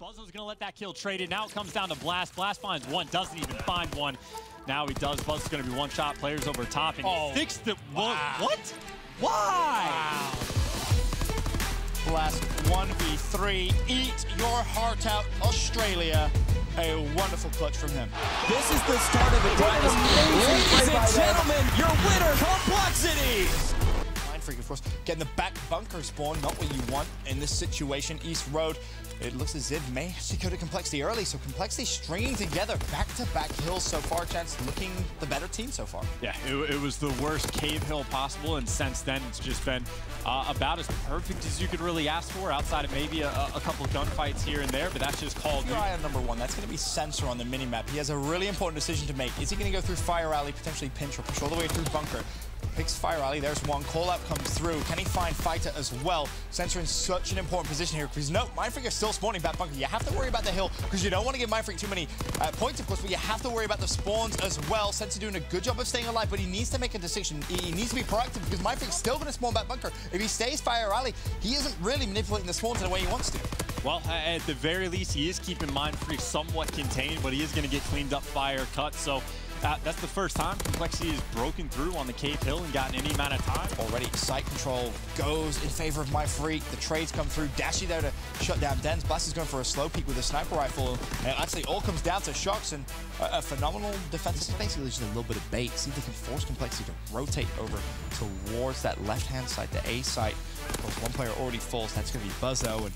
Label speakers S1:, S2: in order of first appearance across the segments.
S1: Buzzo's gonna let that kill traded. Now it comes down to Blast. Blast finds one, doesn't even find one. Now he does. Buzzo's gonna be one shot. Players over top and he fixed it. Wow. What? Why?
S2: Wow. Blast 1v3. Eat your heart out, Australia. A wonderful clutch from him.
S3: This is the start of a dynasty. Ladies and gentlemen, your winner, Complexity.
S2: Mindfreak, of course, getting the back bunker spawn, not what you want in this situation. East Road, it looks as if may actually go to Complexity early, so Complexity stringing together back-to-back hills so far. Chance looking the better team so far.
S1: Yeah, it was the worst cave hill possible, and since then it's just been about as perfect as you could really ask for, outside of maybe a couple of gunfights here and there, but that's just called.
S2: Keep your eye on number one. That's going to be Sensor on the minimap. He has a really important decision to make. Is he going to go through Fire Alley, potentially pinch, or push all the way through bunker? Picks Fire Alley, there's one, call out comes through. Can he find Fighter as well? Sensor in such an important position here, because no, Mindfreak is still spawning back bunker. You have to worry about the hill, because you don't want to give Mindfreak too many points, of course, but you have to worry about the spawns as well. Sensor doing a good job of staying alive, but he needs to make a decision. He needs to be proactive, because Mindfreak's still going to spawn back bunker. If he stays Fire Alley, he isn't really manipulating the spawns in the way he wants to.
S1: Well, at the very least, he is keeping Mindfreak somewhat contained, but he is going to get cleaned up, fire cut, so that's the first time Complexity has broken through on the Cave Hill and gotten any amount of time.
S2: Already, site control goes in favor of Mindfreak. The trades come through. Dashy there to shut down Dens. Blast is going for a slow peek with a sniper rifle. And actually, all comes down to Shocks and a phenomenal defense. This is basically just a little bit of bait. See if they can force Complexity to rotate over towards that left-hand side, the A site. Of course, one player already falls. That's going to be Buzzo. And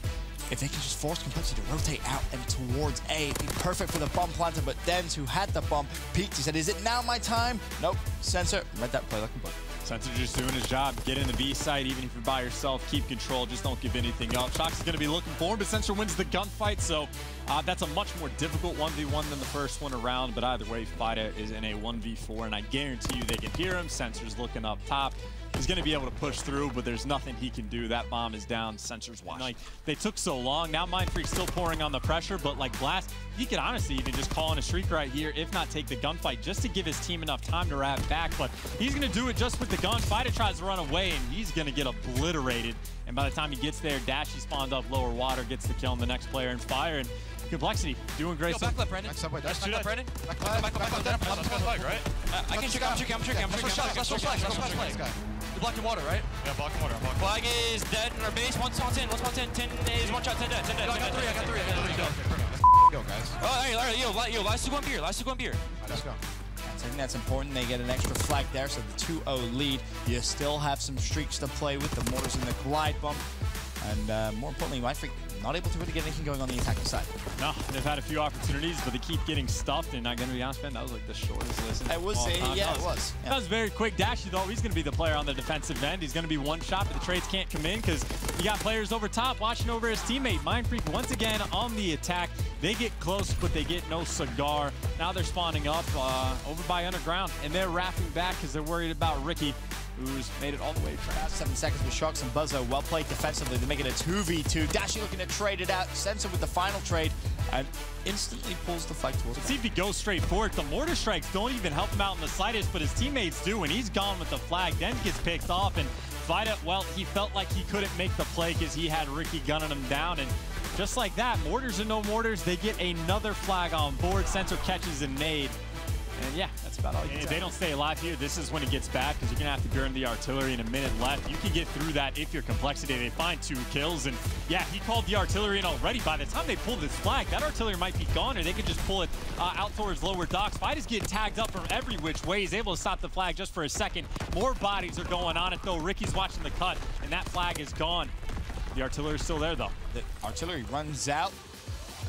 S2: if they can just force Complexity to rotate out and towards A, it'd be perfect for the bomb planter, but Dens, who had the bomb, peeked. He said, is it now my time? Nope. Sensor, read that play like a book.
S1: Sensor just doing his job. Get in the B site, even if you're by yourself, keep control, just don't give anything up. Shocks is going to be looking for him, but Sensor wins the gunfight, so that's a much more difficult 1v1 than the first one around, but either way, Fida is in a 1v4, and I guarantee you they can hear him. Sensor's looking up top. He's going to be able to push through, but there's nothing he can do. That bomb is down. Sensor's watching. Like, they took so long. Now Mindfreak's still pouring on the pressure, but like Blast, he could honestly even just call in a streak right here, if not take the gunfight, just to give his team enough time to wrap back. But he's going to do it just with the gun. Fida tries to run away, and he's going to get obliterated. And by the time he gets there, Dashy spawned up lower water, gets the kill on the next player, and Fire. And Complexity doing great.
S4: Back left, Brandon. Back left, Brandon. Back left. Right? I can check. I'm checking. You're blocking water, right?
S5: Yeah, blocking water.
S4: Flag is dead in our base. One's on 10. 10 is one shot. 10 dead.
S5: I got three. Go, guys.
S4: Oh, all right, yo, last two on beer.
S5: Let's go.
S2: I think that's important. They get an extra flag there, so the 2-0 lead. You still have some streaks to play with, the mortars and the glide bump. And more importantly, Mindfreak not able to really get anything going on the attacking side.
S1: No, they've had a few opportunities, but they keep getting stuffed. And not going to be honest, man, that was like the shortest listen.
S2: It was, yeah, it was. Yeah.
S1: That was very quick. Dashy, though, he's going to be the player on the defensive end. He's going to be one shot, but the trades can't come in because you got players over top watching over his teammate. Mindfreak once again on the attack. They get close, but they get no cigar. Now they're spawning up over by underground, and they're wrapping back because they're worried about Ricky, who's made it all the way.
S2: 7 seconds with Shocks and Buzzo. Well played defensively. They make it a 2v2. Dashy looking to trade it out. Sensor with the final trade and instantly pulls the flag towards him.
S1: See if he goes straight for it. The mortar strikes don't even help him out in the slightest, but his teammates do, and he's gone with the flag. Then gets picked off, and Vida, well, he felt like he couldn't make the play because he had Ricky gunning him down, and just like that, mortars and no mortars, they get another flag on board. Sensor catches a nade. And yeah, that's about all you can say. They don't stay alive here. This is when it gets bad because you're going to have to burn the artillery in a minute left. You can get through that if you're Complexity. They find 2 kills. And yeah, he called the artillery in already. By the time they pull this flag, that artillery might be gone, or they could just pull it out towards lower docks. Fida's getting tagged up from every which way. He's able to stop the flag just for a second. More bodies are going on it, though. Ricky's watching the cut, and that flag is gone. The artillery's still there, though.
S2: The artillery runs out.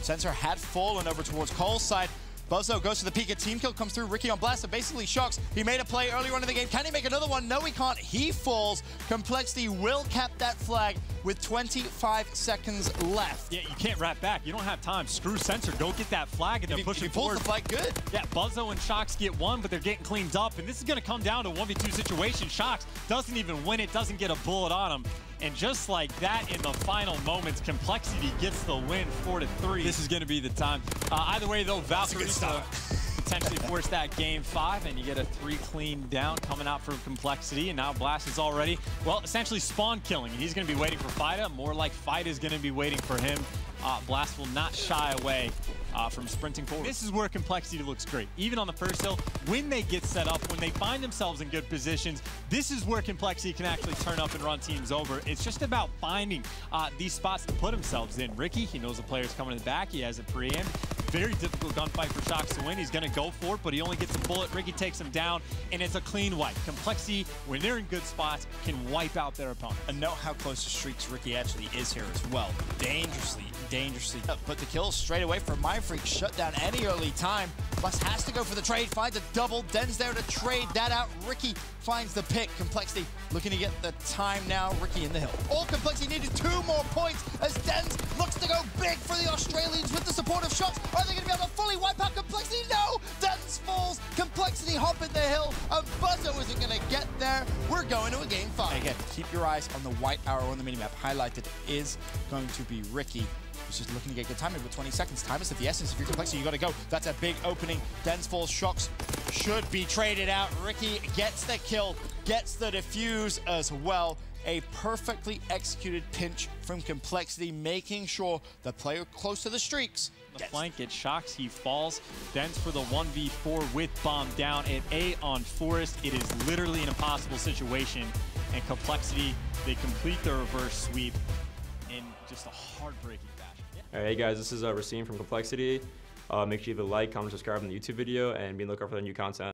S2: Sensor had fallen over towards Cole's side. Buzzo goes to the peak, a team kill comes through. Ricky on blast, and basically Shocks. He made a play earlier on in the game. Can he make another one? No, he can't. He falls. Complexity will cap that flag with 25 seconds left.
S1: Yeah, you can't wrap back. You don't have time. Screw Sensor. Go get that flag, and they're pushing forward.
S2: If he pulls the flag, good.
S1: Yeah, Buzzo and Shocks get one, but they're getting cleaned up, and this is going to come down to a 1v2 situation. Shocks doesn't even win it, doesn't get a bullet on him. And just like that, in the final moments, Complexity gets the win, 4-3. This is going to be the time. Either way, though, Valkyrie potentially force that game 5, and you get a 3 clean down coming out from Complexity. And now Blast is already, well, essentially spawn killing. He's going to be waiting for Fida. More like Fida is going to be waiting for him. Blast will not shy away from sprinting forward. This is where Complexity looks great. Even on the first hill, when they get set up, when they find themselves in good positions, this is where Complexity can actually turn up and run teams over. It's just about finding these spots to put themselves in. Ricky, he knows the player's coming in the back. He has a preamp. Very difficult gunfight for Shox to win. He's going to go for it, but he only gets a bullet. Ricky takes him down, and it's a clean wipe. Complexity, when they're in good spots, can wipe out their opponent.
S2: And note how close to streaks Ricky actually is here as well. Dangerously. But the kill straight away from Mindfreak, shut down any early time. Blast has to go for the trade, finds a double. Den's there to trade that out. Ricky finds the pick. Complexity looking to get the time now. Ricky in the hill. All Complexity needed 2 more points as Dens looks to go big for the Australians with the support of Shox. Are they going to be able to fully wipe out Complexity? No! Dens falls. Complexity hopping the hill, and Buzzo isn't going to get there. We're going to a game 5. Again, keep your eyes on the white arrow on the minimap. Highlighted is going to be Ricky. He's just looking to get good timing with 20 seconds. Time is of the essence. If you're Complexity, you got to go. That's a big opening. Dens falls. Shox should be traded out. Ricky gets the kill, gets the defuse as well. A perfectly executed pinch from Complexity, making sure the player close to the streaks.
S1: The flank gets Shox, he falls. Dens for the 1v4 with bomb down at A on Forest. It is literally an impossible situation. And Complexity, they complete their reverse sweep in just a heartbreaking fashion.
S6: Hey guys, this is Racine from Complexity. Make sure you leave a like, comment, subscribe on the YouTube video, and be on the lookout for the new content.